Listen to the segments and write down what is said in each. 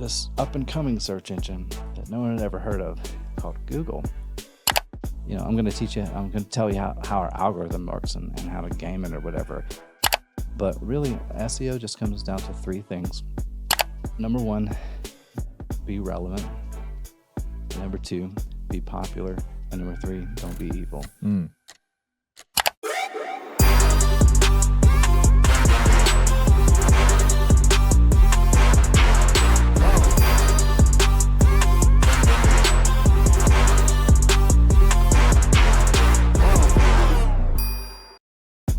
this up-and-coming search engine that no one had ever heard of called Google. I'm going to tell you how our algorithm works and how to game it or whatever. But really, SEO just comes down to three things. Number one, be relevant. Number two, be popular. And number three, don't be evil.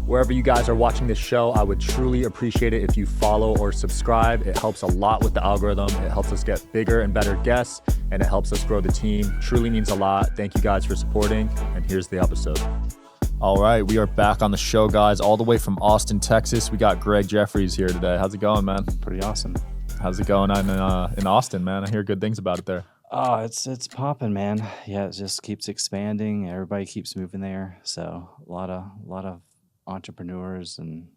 Wherever you guys are watching this show, I would truly appreciate it if you follow or subscribe. It helps a lot with the algorithm. It helps us get bigger and better guests, and it helps us grow the team. Truly means a lot. Thank you guys for supporting, and here's the episode. All right, we are back on the show, guys, all the way from Austin, Texas. We got Greg Jeffries here today. How's it going, man? Pretty awesome. How's it going in Austin, man? I hear good things about it there. Oh, it's popping, man. Yeah, it just keeps expanding. Everybody keeps moving there. So a lot of entrepreneurs and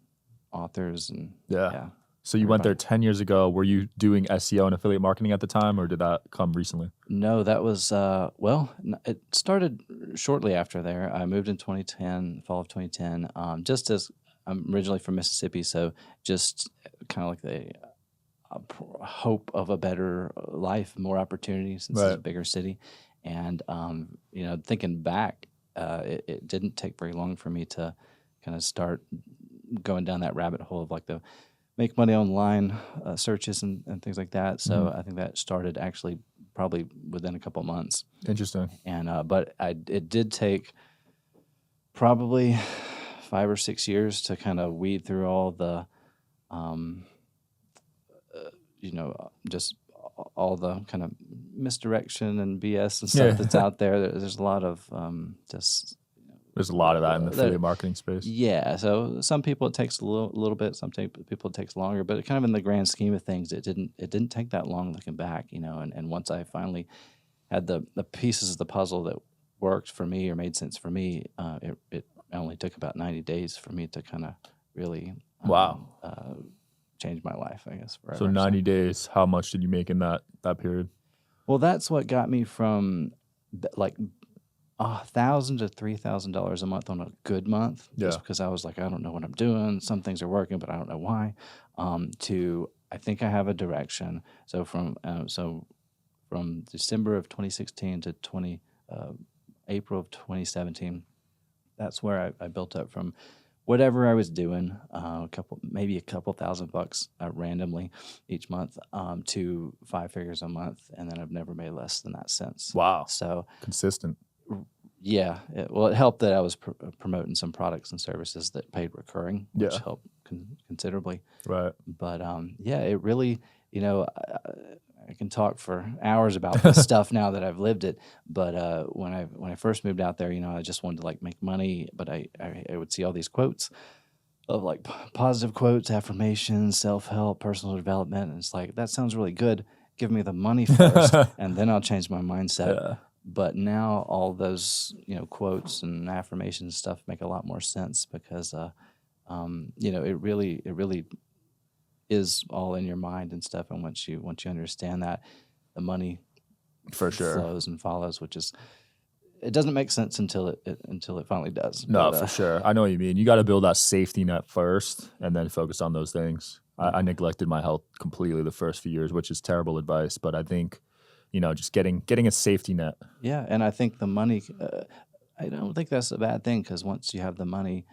authors and yeah. So you went there 10 years ago. Were you doing SEO and affiliate marketing at the time, or did that come recently? No, that was it started shortly after there. I moved in 2010, fall of 2010. Just as I'm originally from Mississippi, so just kind of like the hope of a better life, more opportunities since it's a bigger city. And thinking back, it didn't take very long for me to kind of start going down that rabbit hole of like the make money online searches and things like that. So I think that started actually probably within a couple of months. Interesting. And but it did take probably 5 or 6 years to kind of weed through all the, just all the kind of misdirection and BS and stuff that's out there. There's a lot of There's a lot of that in the affiliate marketing space. Yeah, so some people it takes a little bit, some people it takes longer, but kind of in the grand scheme of things, it didn't take that long looking back, and once I finally had the pieces of the puzzle that worked for me or made sense for me, it only took about 90 days for me to kind of really change my life, I guess. Forever. So 90 days, how much did you make in that period? Well, that's what got me from like $1,000 to $3,000 a month on a good month, just because I was like, I don't know what I'm doing. Some things are working, but I don't know why. To I think I have a direction. So from December of 2016 to April of 2017, that's where I built up from whatever I was doing, maybe a couple $1,000 randomly each month, to 5 figures a month, and then I've never made less than that since. Wow! So consistent. Yeah. It helped that I was promoting some products and services that paid recurring, which helped considerably. Right. But it really, I can talk for hours about this stuff now that I've lived it. But when I first moved out there, I just wanted to like make money, but I would see all these quotes of like positive quotes, affirmations, self-help, personal development. And it's like, that sounds really good. Give me the money first, and then I'll change my mindset. Yeah. But now all those, quotes and affirmations stuff make a lot more sense because, it really is all in your mind and stuff. And once you understand that, the money for sure flows and follows, it doesn't make sense until it finally does. No, for sure. I know what you mean. You got to build that safety net first and then focus on those things. I neglected my health completely the first few years, which is terrible advice. But I think, just getting a safety net. Yeah, and I think the money, I don't think that's a bad thing because once you have the money,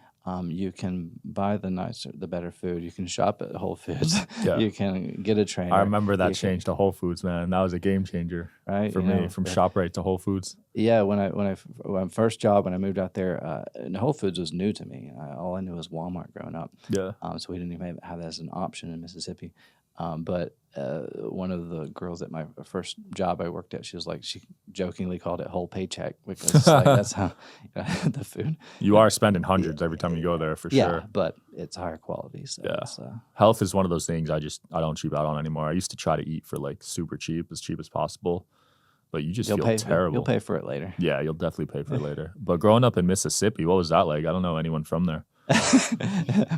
you can buy the better food. You can shop at Whole Foods. Yeah. You can get a trainer. I remember that change to Whole Foods, man. That was a game changer for me, from ShopRite to Whole Foods. Yeah, when I first job, when I moved out there, and Whole Foods was new to me. All I knew was Walmart growing up. Yeah. So we didn't even have that as an option in Mississippi. But one of the girls at my first job I worked at, she jokingly called it whole paycheck because that's how the food. You are spending hundreds every time you go there for sure. Yeah, but it's higher quality. So health is one of those things I don't cheap out on anymore. I used to try to eat for like super cheap as possible, but you just feel terrible. You'll pay for it later. Yeah, you'll definitely pay for it later. But growing up in Mississippi, what was that like? I don't know anyone from there.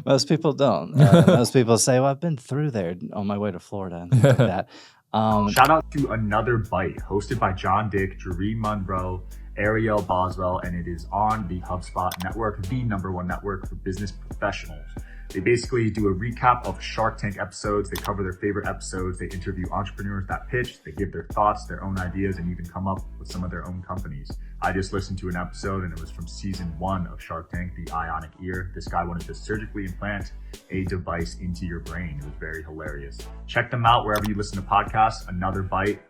Most people don't. Most people say, well, I've been through there on my way to Florida and things like that. Shout out to Another Bite, hosted by John Dick, Jareen Monroe, Ariel Boswell, and it is on the HubSpot network, the #1 network for business professionals. They basically do a recap of Shark Tank episodes. They cover their favorite episodes. They interview entrepreneurs that pitch. They give their thoughts, their own ideas, and even come up with some of their own companies. I just listened to an episode, and it was from season 1 of Shark Tank, the Ionic Ear. This guy wanted to surgically implant a device into your brain. It was very hilarious. Check them out wherever you listen to podcasts. Another Bite.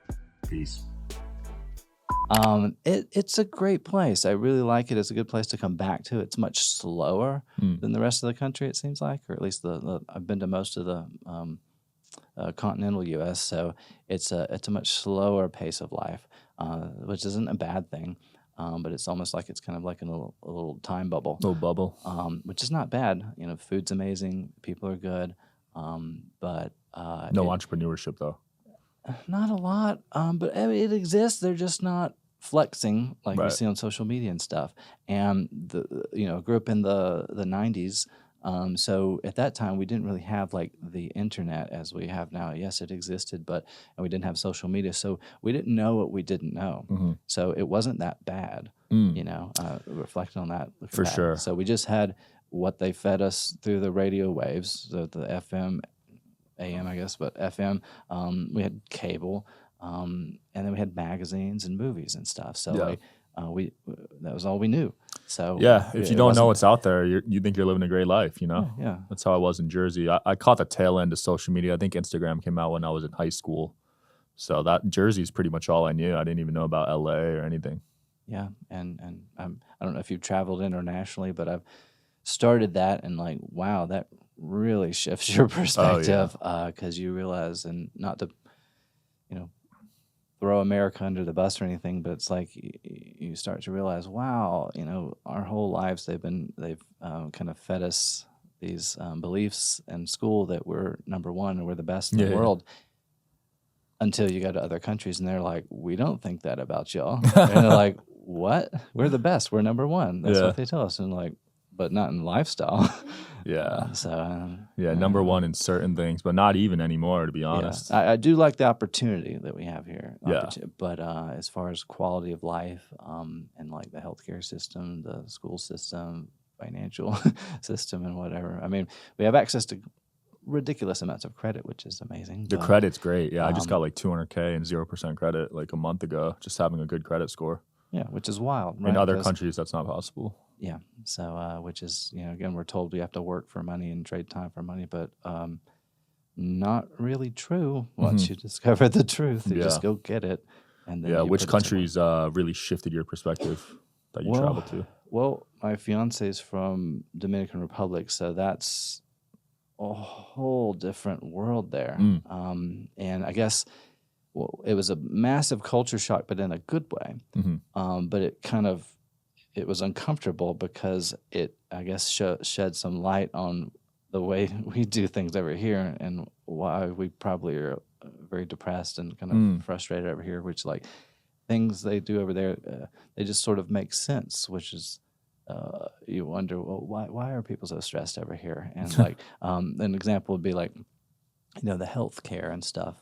Peace. It's a great place. I really like it. It's a good place to come back to. It's much slower than the rest of the country, it seems like, or at least I've been to most of the continental U.S., so it's a much slower pace of life, which isn't a bad thing. But it's almost like it's kind of like a little time bubble. Little bubble. Which is not bad. You know, food's amazing, people are good, but no entrepreneurship though. Not a lot, but I mean, it exists. They're just not flexing like Right. you see on social media and stuff. And grew up in the 90s, so at that time we didn't really have like the internet as we have now. Yes, it existed, and we didn't have social media, so we didn't know what we didn't know. Mm-hmm. So it wasn't that bad, reflecting on that. For back. sure. So we just had what they fed us through the radio waves, the FM. AM, I guess, but FM. We had cable, and then we had magazines and movies and stuff. So that was all we knew. So yeah, if you don't know what's out there, you think you're living a great life. You know, yeah. That's how I was in Jersey. I caught the tail end of social media. I think Instagram came out when I was in high school. So that Jersey is pretty much all I knew. I didn't even know about LA or anything. Yeah, and I don't know if you've traveled internationally, but I've started that, and like, wow, that really shifts your perspective, because you realize, and not to throw America under the bus or anything, but it's like you start to realize, wow, our whole lives they've kind of fed us these beliefs in school that we're number one and we're the best in the world, until you go to other countries and they're like, we don't think that about y'all. And they're like, what? We're the best, we're number one. That's what they tell us. And like, but not in lifestyle. Yeah. So number one in certain things, but not even anymore, to be honest. Yeah. I do like the opportunity that we have here. Yeah. But as far as quality of life, and like the healthcare system, the school system, financial system, and whatever. I mean, we have access to ridiculous amounts of credit, which is amazing. The credit's great. Yeah, I just got like $200K and 0% credit like a month ago, just having a good credit score. Yeah, which is wild. Right? In other countries, that's not possible. Yeah. So, which is, again, we're told we have to work for money and trade time for money, but not really true once you discover the truth. You just go get it. And then which countries really shifted your perspective that you traveled to? Well, my fiance is from Dominican Republic, so that's a whole different world there. And I guess it was a massive culture shock, but in a good way. But it was uncomfortable because it, I guess, shed some light on the way we do things over here and why we probably are very depressed and kind of frustrated over here, which like things they do over there, they just sort of make sense, which is you wonder, well, why are people so stressed over here? And like an example would be like, the health care and stuff.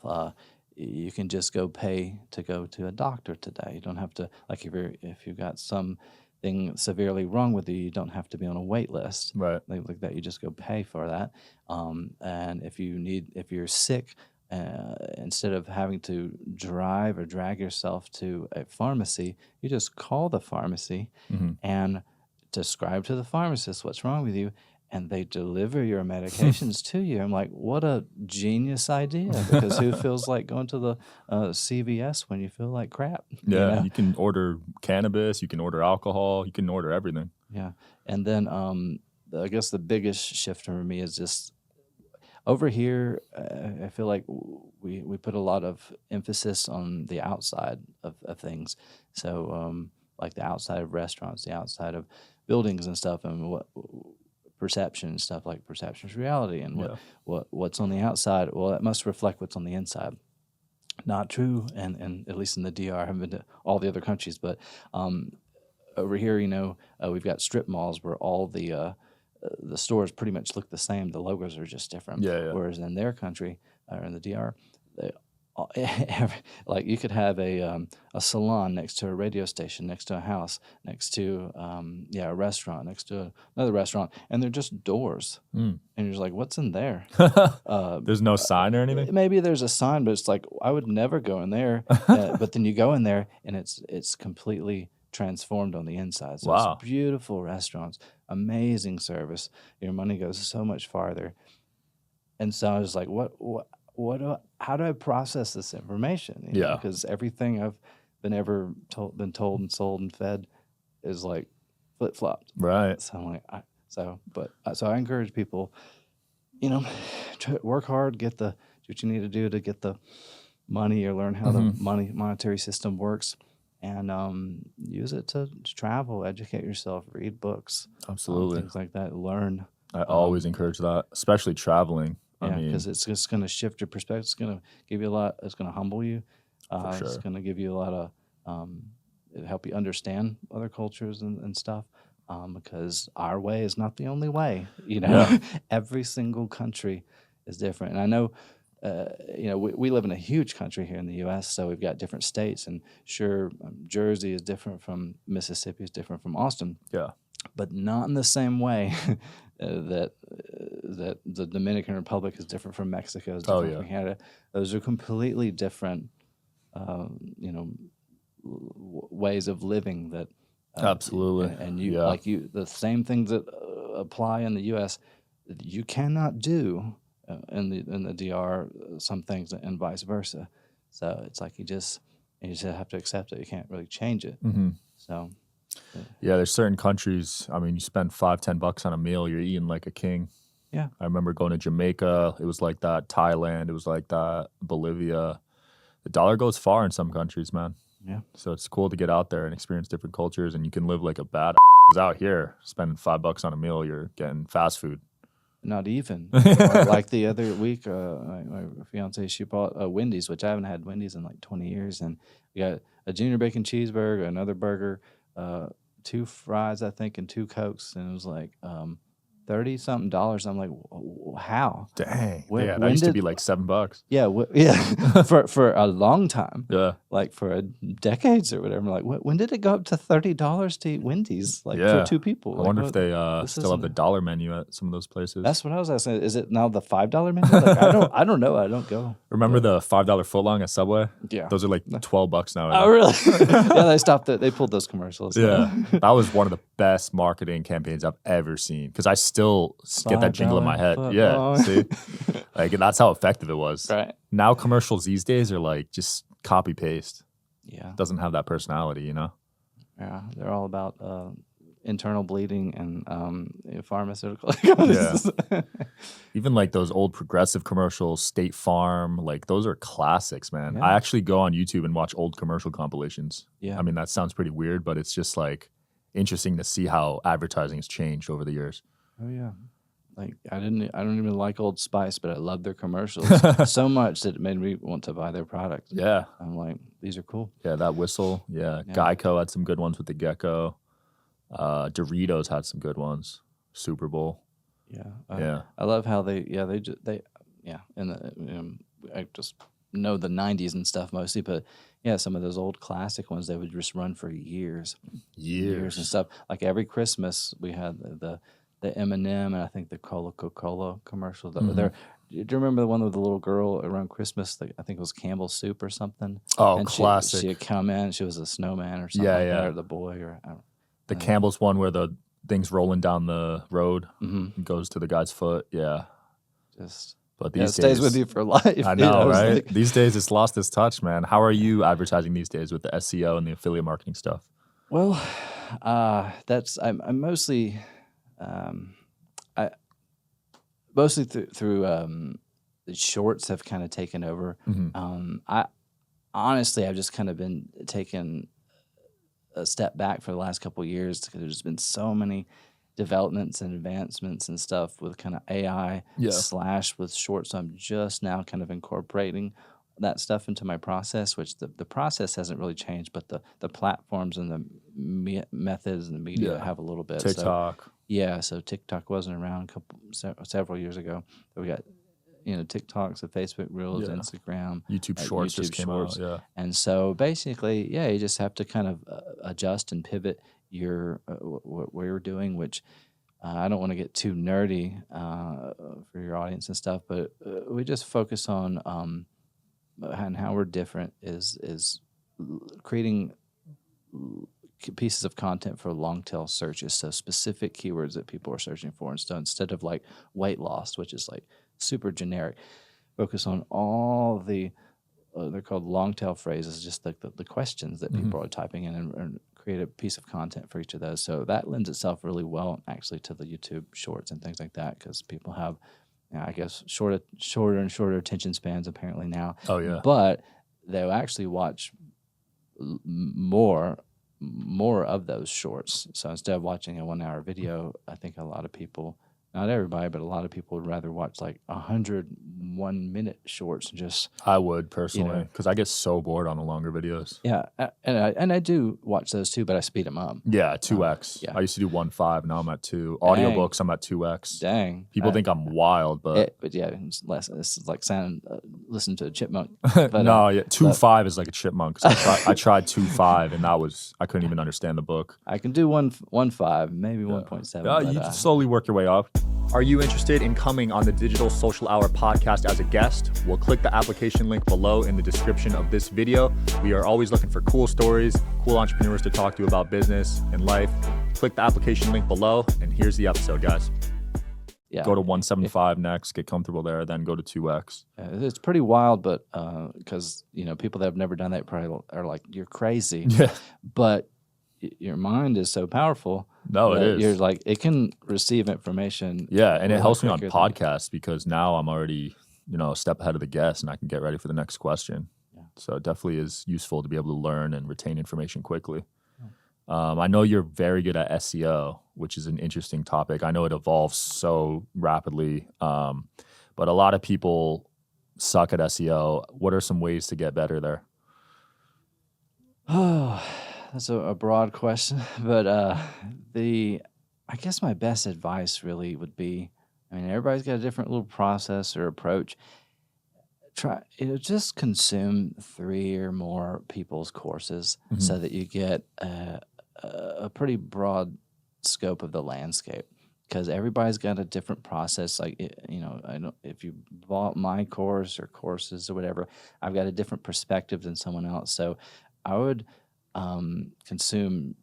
You can just go pay to go to a doctor today. You don't have to, like if you've got something severely wrong with you, you don't have to be on a wait list. Right. Like that, you just go pay for that. And if you're sick, instead of having to drive or drag yourself to a pharmacy, you just call the pharmacy and describe to the pharmacist what's wrong with you, and they deliver your medications to you. I'm like, what a genius idea, because who feels like going to the CVS when you feel like crap? Yeah, you can order cannabis, you can order alcohol, you can order everything. Yeah, and then I guess the biggest shift for me is just over here, I feel like we put a lot of emphasis on the outside of things. So like the outside of restaurants, the outside of buildings and stuff, and what perception and stuff, like perception is reality, and what's on the outside, well, it must reflect what's on the inside. Not true, and at least in the DR, I haven't been to all the other countries, but over here, we've got strip malls where all the stores pretty much look the same. The logos are just different. Yeah. Whereas in their country, or in the DR, like you could have a salon next to a radio station, next to a house, next to a restaurant, next to another restaurant, and they're just doors. And you're just like, what's in there? There's no sign or anything? Maybe there's a sign, but it's like, I would never go in there. But then you go in there, and it's completely transformed on the inside. So Wow. It's beautiful restaurants, amazing service. Your money goes so much farther. And so I was like, how do I process this information? You know, because everything I've been told and sold and fed is like flip flopped. Right. So I'm like, so I encourage people, you know, to work hard, do what you need to do to get the money, or learn how the monetary system works, and use it to travel, educate yourself, read books, absolutely, things like that. Learn. I always encourage that, especially traveling. Yeah, because it's just going to shift your perspective. It's going to give you a lot. It's going to humble you. For sure. It's going to give you a lot of, it'll help you understand other cultures and stuff. Because our way is not the only way. You know, every single country is different. And I know, you know, we live in a huge country here in the U.S., so we've got different states. And sure, Jersey is different from Mississippi, is different from Austin. Yeah. But not in the same way that the Dominican Republic is different from Mexico, is different from Canada. Those are completely different, you know, ways of living that. Absolutely. And you the same things that apply in the U.S. you cannot do in the DR. Some things, and vice versa. So it's like you just have to accept it. You can't really change it. So. Yeah, there's certain countries, I mean, you spend $5-10 on a meal, you're eating like a king. Yeah. I remember going to Jamaica, it was like that. Thailand, it was like that. Bolivia. The dollar goes far in some countries, man. Yeah. So it's cool to get out there and experience different cultures, and you can live like a bad because out here, spending $5 on a meal, you're getting fast food. Not even. Like the other week, my fiance, she bought a Wendy's, which I haven't had Wendy's in like 20 years. And we got a junior bacon cheeseburger, another burger, 2 fries, I think, and 2 Cokes, and it was like $30-something. I'm like, how? Dang. That used to be like $7. Yeah, for a long time. Yeah. Like for decades or whatever. Like, when did it go up to $30 to eat Wendy's? Like for 2 people. I wonder if they still have the dollar menu at some of those places. That's what I was asking. Is it now the $5 menu? Like, I don't know. I don't go. Remember the $5 footlong at Subway? Yeah. Those are like $12 now. Oh, really? Yeah, they stopped it. They pulled those commercials. Yeah. That was one of the best marketing campaigns I've ever seen, because I still get that jingle in my head. Yeah, see? Like, that's how effective it was. Right. Now commercials these days are like just copy paste. Yeah. Doesn't have that personality, you know? Yeah, they're all about internal bleeding and pharmaceutical. Yeah. Even like those old Progressive commercials, State Farm, like those are classics, man. Yeah. I actually go on YouTube and watch old commercial compilations. Yeah. I mean, that sounds pretty weird, but it's just like interesting to see how advertising has changed over the years. Oh yeah. Like I don't even like Old Spice, but I love their commercials so much that it made me want to buy their product. Yeah. I'm like, these are cool. Yeah, that whistle. Yeah. Geico had some good ones with the gecko. Doritos had some good ones. Super Bowl. Yeah. I love how they and I just know the 90s and stuff mostly, but yeah, some of those old classic ones, they would just run for years and stuff. Like every Christmas we had the M&M and I think the Coca-Cola commercial. Do you remember the one with the little girl around Christmas? I think it was Campbell's Soup or something. Oh, and classic. She had come in. She was a snowman or something like that, or the boy. Or the Campbell's one where the thing's rolling down the road and goes to the guy's foot. Yeah. But these days, it stays with you for life. I know, right? Like, these days it's lost its touch, man. How are you advertising these days with the SEO and the affiliate marketing stuff? Well, I'm mostly... mostly through the shorts have kind of taken over. I've just kind of been taking a step back for the last couple of years because there's been so many developments and advancements and stuff with kind of AI / with shorts. So I'm just now kind of incorporating that stuff into my process, which the process hasn't really changed, but the platforms and the methods and the media have a little bit. TikTok. So TikTok wasn't around several years ago. We got TikToks, the Facebook Reels, Instagram, YouTube Shorts just came out. Yeah, and so basically, you just have to kind of adjust and pivot your what you're doing, which. I don't want to get too nerdy for your audience and stuff, but we just focus on and how we're different is creating pieces of content for long tail searches, so specific keywords that people are searching for. And so instead of like weight loss, which is like super generic, focus on all the they're called long tail phrases, just like the questions that people are typing in, and create a piece of content for each of those. So that lends itself really well actually to the YouTube Shorts and things like that, because people have, I guess, shorter and shorter attention spans apparently now. Oh yeah. But they'll actually watch more of those shorts. So instead of watching a 1 hour video, I think a lot of people, not everybody, but a lot of people would rather watch like 100 1-minute shorts. Just I would personally, because I get so bored on the longer videos. Yeah, and I do watch those too, but I speed them up. Yeah, 2x. I used to do 1.5. Now I'm at 2. Audiobooks, I'm at 2x. Dang. People think I'm wild, but yeah, it's less. This is like listening to a chipmunk. But, no, 2.5 is like a chipmunk. I tried 2.5, and I couldn't even understand the book. I can do 1.5, maybe 1.7. You can slowly work your way up. Are you interested in coming on the Digital Social Hour podcast as a guest? Well, click the application link below in the description of this video. We are always looking for cool stories, cool entrepreneurs to talk to about business and life. Click the application link below, and here's the episode, guys. Yeah. Go to 175 next, get comfortable there, then go to 2x. It's pretty wild, but because people that have never done that probably are like, you're crazy. Yeah. But your mind is so powerful. No, it is. You're like, it can receive information. Yeah, and it helps me on podcasts because now I'm already, a step ahead of the guest, and I can get ready for the next question. Yeah. So it definitely is useful to be able to learn and retain information quickly. Yeah. I know you're very good at SEO, which is an interesting topic. I know it evolves so rapidly, but a lot of people suck at SEO. What are some ways to get better there? Oh, that's a broad question, but I guess my best advice really would be, everybody's got a different little process or approach. Just consume 3 or more people's courses so that you get a pretty broad scope of the landscape, because everybody's got a different process. Like, if you bought my course or courses or whatever, I've got a different perspective than someone else. So I would consume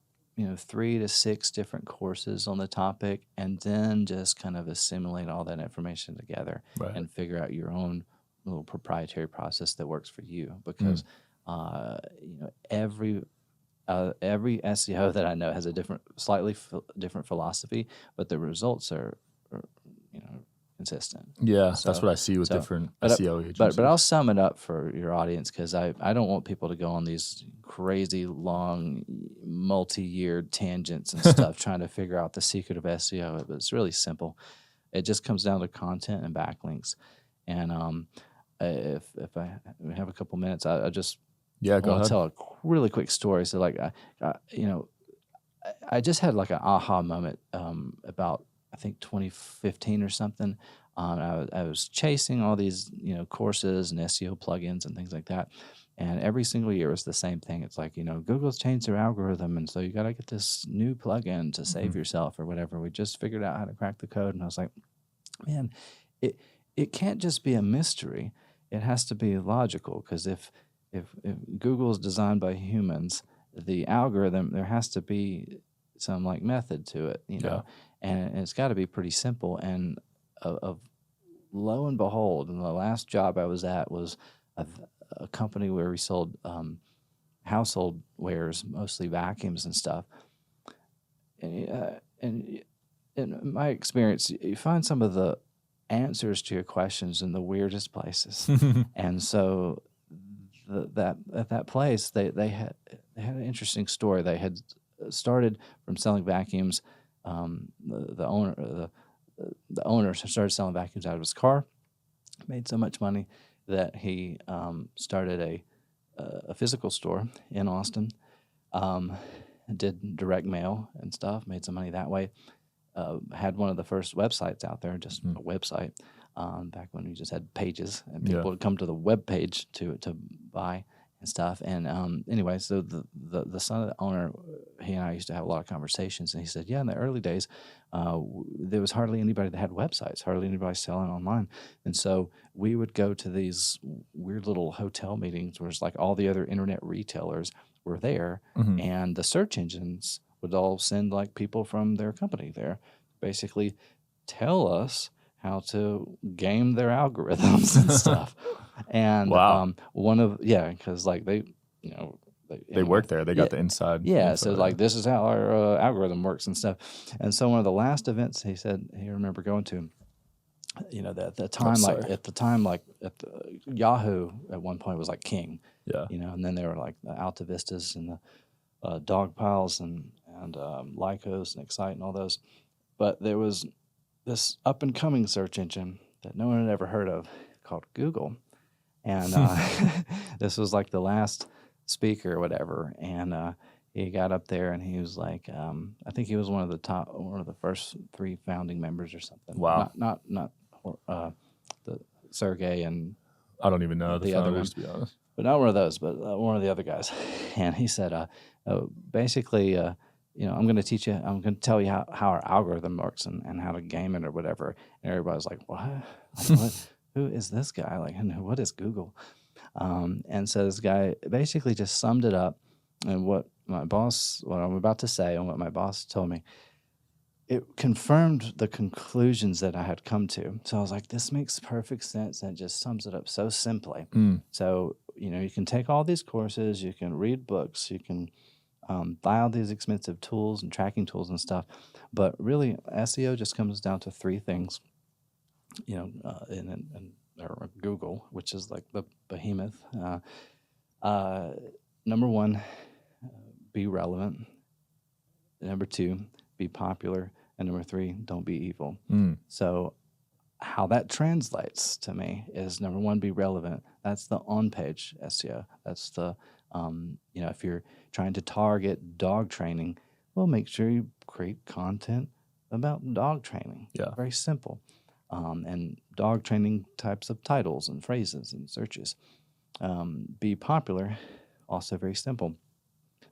3 to 6 different courses on the topic, and then just kind of assimilate all that information together and figure out your own little proprietary process that works for you. Because every SEO that I know has a slightly different philosophy, but the results are consistent. Yeah, so that's what I see with different SEO agencies. But I'll sum it up for your audience, because I don't want people to go on these crazy long multi-year tangents and stuff trying to figure out the secret of SEO. But it's really simple. It just comes down to content and backlinks. And if I have a couple minutes, I just go ahead. Tell a really quick story. So like I just had like an aha moment about, I think 2015 or something. I was chasing all these, courses and SEO plugins and things like that. And every single year was the same thing. It's like, Google's changed their algorithm, and so you got to get this new plugin to save yourself or whatever. We just figured out how to crack the code. And I was like, man, it can't just be a mystery. It has to be logical, because if Google is designed by humans, the algorithm, there has to be some like method to it, know. And it's got to be pretty simple. And lo and behold, and the last job I was at was a company where we sold household wares, mostly vacuums and stuff. And in my experience, you find some of the answers to your questions in the weirdest places. And so at that place, they had an interesting story. They had started from selling vacuums. The owner started selling vacuums out of his car, made so much money that he started a physical store in Austin, did direct mail and stuff, made some money that way, had one of the first websites out there, just a website, back when we just had pages and people would come to the web page to buy and stuff. And anyway, so the son of the owner, he and I used to have a lot of conversations, and he said, yeah, in the early days, there was hardly anybody that had websites, hardly anybody selling online. And so we would go to these weird little hotel meetings where it's like all the other internet retailers were there, and the search engines would all send like people from their company there, basically tell us how to game their algorithms and stuff. And because like they work there. They got the inside. Yeah, so like this is how our algorithm works and stuff. And so one of the last events he said he remember going to, at the time Yahoo at one point was like king. Yeah. And then there were like the Alta Vistas and the Dog Piles and Lycos and Excite and all those. But there was this up and coming search engine that no one had ever heard of called Google. And this was like the last speaker or whatever. And he got up there and he was like, I think he was one of the first 3 founding members or something. Wow. Not the Sergey and I don't even know the other founders, to be honest. But not one of those, but one of the other guys. And he said, basically, I'm going to teach you, I'm going to tell you how our algorithm works and how to game it or whatever. And everybody's like, what? Who is this guy? Like, what is Google? And so this guy basically just summed it up. And what I'm about to say and what my boss told me, it confirmed the conclusions that I had come to. So I was like, this makes perfect sense, and it just sums it up so simply. So, you can take all these courses, you can read books, you can buy all these expensive tools and tracking tools and stuff. But really, SEO just comes down to 3 things, or Google, which is like the behemoth. Number 1, be relevant. Number 2, be popular. And number 3, don't be evil. So how that translates to me is, number 1, be relevant. That's the on-page SEO. That's the, if you're trying to target dog training, well, make sure you create content about dog training. Yeah. Very simple. And dog training types of titles and phrases and searches. Be popular, also very simple.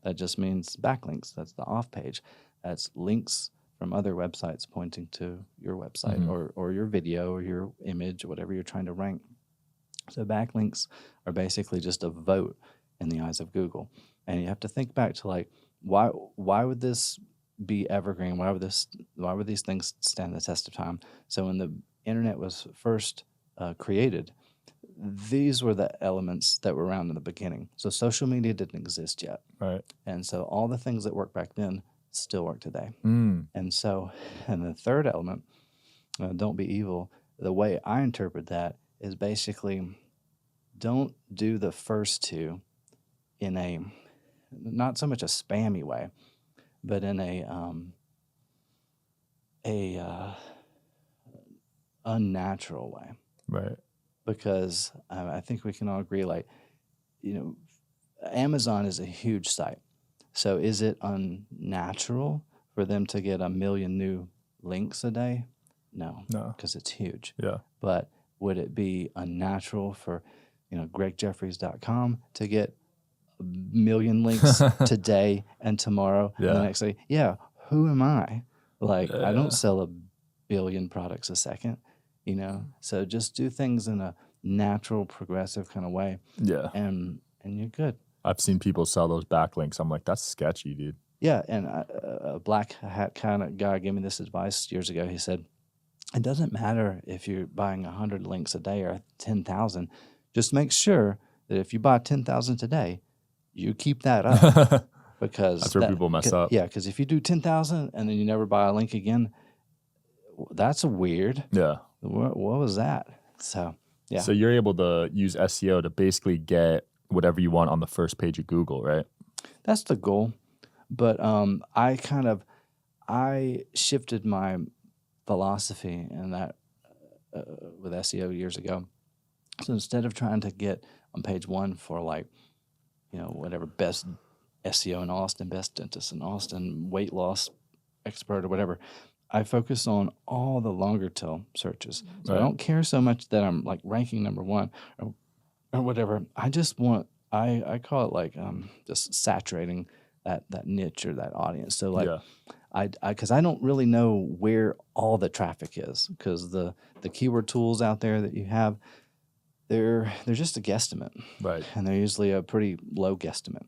That just means backlinks. That's the off page. That's links from other websites pointing to your website or your video or your image or whatever you're trying to rank. So backlinks are basically just a vote in the eyes of Google. And you have to think back to like, why would this be evergreen? Why would these things stand the test of time? So when the internet was first created, these were the elements that were around in the beginning. So social media didn't exist yet. Right. And so all the things that worked back then still work today. And the third element, don't be evil, the way I interpret that is basically don't do the first 2 in a, not so much a spammy way, but in a unnatural way. Right. Because I think we can all agree, like, Amazon is a huge site. So is it unnatural for them to get 1 million new links a day? No, because it's huge. Yeah. But would it be unnatural for, GregJeffries.com to get 1 million links today and tomorrow and the next day? Yeah. Who am I? Like, I don't sell 1 billion products a second, So just do things in a natural, progressive kind of way. Yeah. And you're good. I've seen people sell those backlinks. I'm like, that's sketchy, dude. Yeah, and a black hat kind of guy gave me this advice years ago. He said, it doesn't matter if you're buying 100 links a day or 10,000. Just make sure that if you buy 10,000 today, you keep that up. Because that's where people mess up. Yeah, because if you do 10,000 and then you never buy a link again, that's weird. Yeah. What was that? So, yeah. So you're able to use SEO to basically get whatever you want on the first page of Google, right? That's the goal. But I shifted my philosophy in that with SEO years ago. So instead of trying to get on page 1 for whatever best SEO in Austin, best dentist in Austin, weight loss expert or whatever, I focus on all the longer tail searches. So I don't care so much that I'm like ranking number one or whatever. I just want, I call it like just saturating that niche or that audience. So like because I don't really know where all the traffic is, because the keyword tools out there that you have, they're just a guesstimate, right? And they're usually a pretty low guesstimate.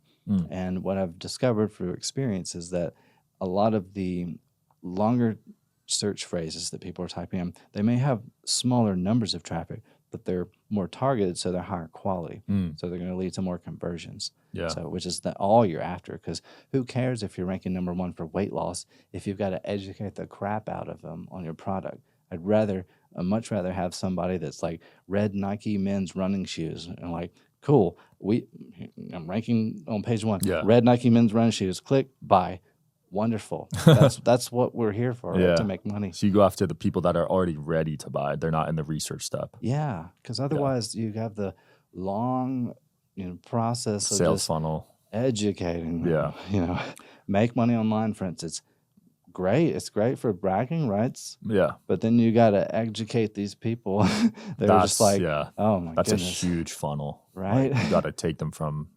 And what I've discovered through experience is that a lot of the longer search phrases that people are typing in, they may have smaller numbers of traffic, but they're more targeted, so they're higher quality. So they're going to lead to more conversions. So which is all you're after, because who cares if you're ranking number one for weight loss if you've got to educate the crap out of them on your product? I'd much rather have somebody that's like red Nike men's running shoes and like, cool, I'm ranking on page one. Red Nike men's running shoes. Click buy. Wonderful. That's what we're here for, right? To make money. So you go after the people that are already ready to buy. They're not in the research step. Yeah, because otherwise you have the long process of sales just funnel, educating them. Make money online, for instance. Great. It's great for bragging rights. But then you got to educate these people. They're just like, oh my goodness. That's a huge funnel. Right? Like, you got to take them from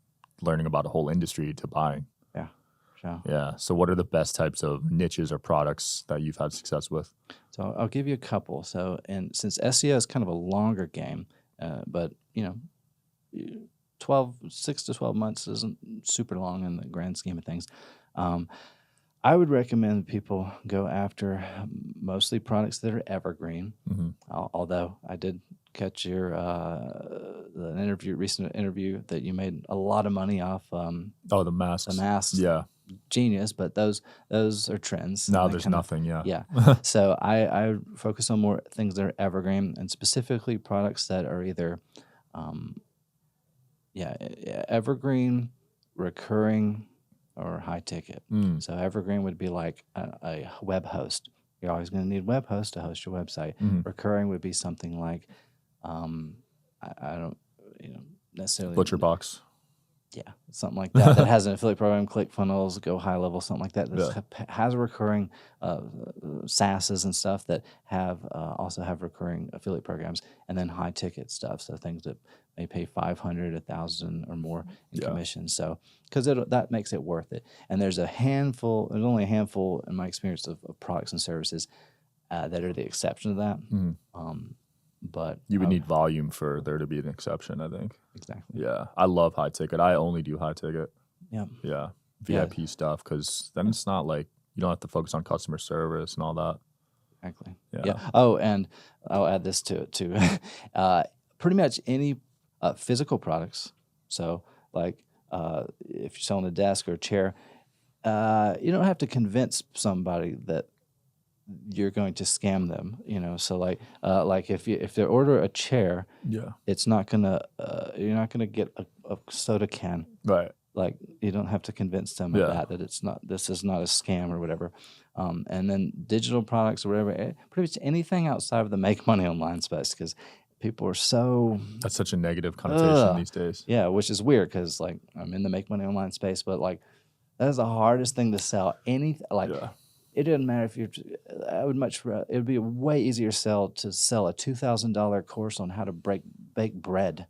learning about a whole industry to buying. Yeah. So what are the best types of niches or products that you've had success with? So I'll give you a couple. So, and since SEO is kind of a longer game, but 6 to 12 months isn't super long in the grand scheme of things. I would recommend people go after mostly products that are evergreen. Although I did catch your recent interview that you made a lot of money off. The masks. The masks. Yeah. Genius, but those are trends. No, there's nothing. So I focus on more things that are evergreen, and specifically products that are either evergreen, recurring, or high ticket. So evergreen would be like a web host. You're always going to need web host to host your website. Recurring would be something like I don't necessarily ButcherBox. Yeah, something like that. That has an affiliate program, ClickFunnels, Go High Level, something like that. That has a recurring SaaSes and stuff that also have recurring affiliate programs, and then high ticket stuff. So things that may pay $500, $1,000 or more in commissions. So because that makes it worth it. And there's only a handful in my experience of products and services that are the exception to that. But you would need volume for there to be an exception, I think. Exactly. Yeah. I love high ticket. I only do high ticket. Yeah. VIP stuff, because then it's not like you don't have to focus on customer service and all that. Exactly. Yeah. Oh, and I'll add this to it too. Pretty much any physical products. So like if you're selling a desk or a chair, you don't have to convince somebody that you're going to scam them, So like if they order a chair, it's not gonna you're not gonna get a soda can, right? Like you don't have to convince them of that this is not a scam or whatever. And then digital products or whatever, pretty much anything outside of the make money online space, because people are so that's such a negative connotation these days. Yeah, which is weird because like I'm in the make money online space, but like that is the hardest thing to sell. It doesn't matter if it would be a way easier to sell a $2,000 course on how to bake bread,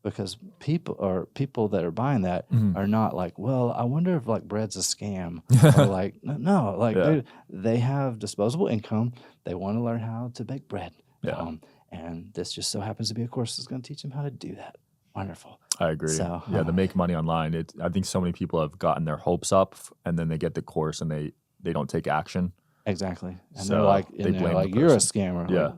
because people that are buying that are not like, well, I wonder if like bread's a scam. Or like, no, like they have disposable income. They want to learn how to bake bread. And this just so happens to be a course that's going to teach them how to do that. Wonderful. I agree. So, the make money online. I think so many people have gotten their hopes up, and then they get the course and they don't take action. Exactly. And they're like, you're a scammer. Yeah.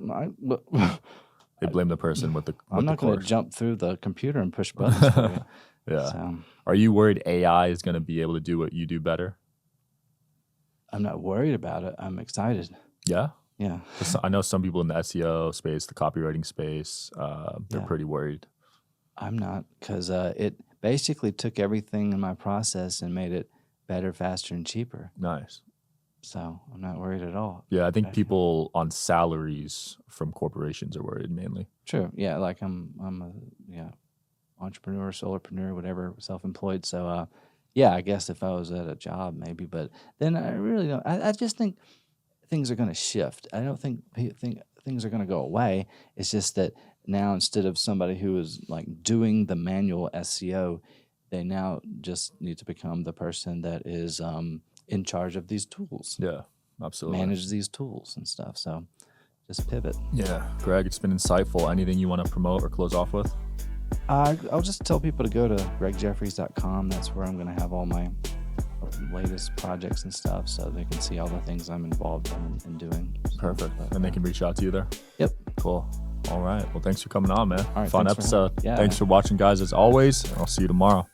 They blame the person with the I'm not going to jump through the computer and push buttons for you. So, are you worried AI is going to be able to do what you do better? I'm not worried about it. I'm excited. Yeah? Yeah. I know some people in the SEO space, the copywriting space, they're pretty worried. I'm not, because it basically took everything in my process and made it better, faster, and cheaper. Nice. So I'm not worried at all. Yeah, I think people on salaries from corporations are worried mainly. True. Yeah, like I'm a entrepreneur, solopreneur, whatever, self-employed. So I guess if I was at a job maybe, but then I really don't. I just think things are going to shift. I don't think things are going to go away. It's just that now, instead of somebody who is like doing the manual SEO, they now just need to become the person that is in charge of these tools. Yeah, absolutely. Manage these tools and stuff. So just pivot. Yeah, Greg, it's been insightful. Anything you want to promote or close off with? I'll just tell people to go to gregjeffries.com. That's where I'm going to have all my latest projects and stuff, so they can see all the things I'm involved in doing. Perfect. And they can reach out to you there? Yep. Cool. All right. Well, thanks for coming on, man. All right, Fun episode. Yeah. Thanks for watching, guys, as always. I'll see you tomorrow.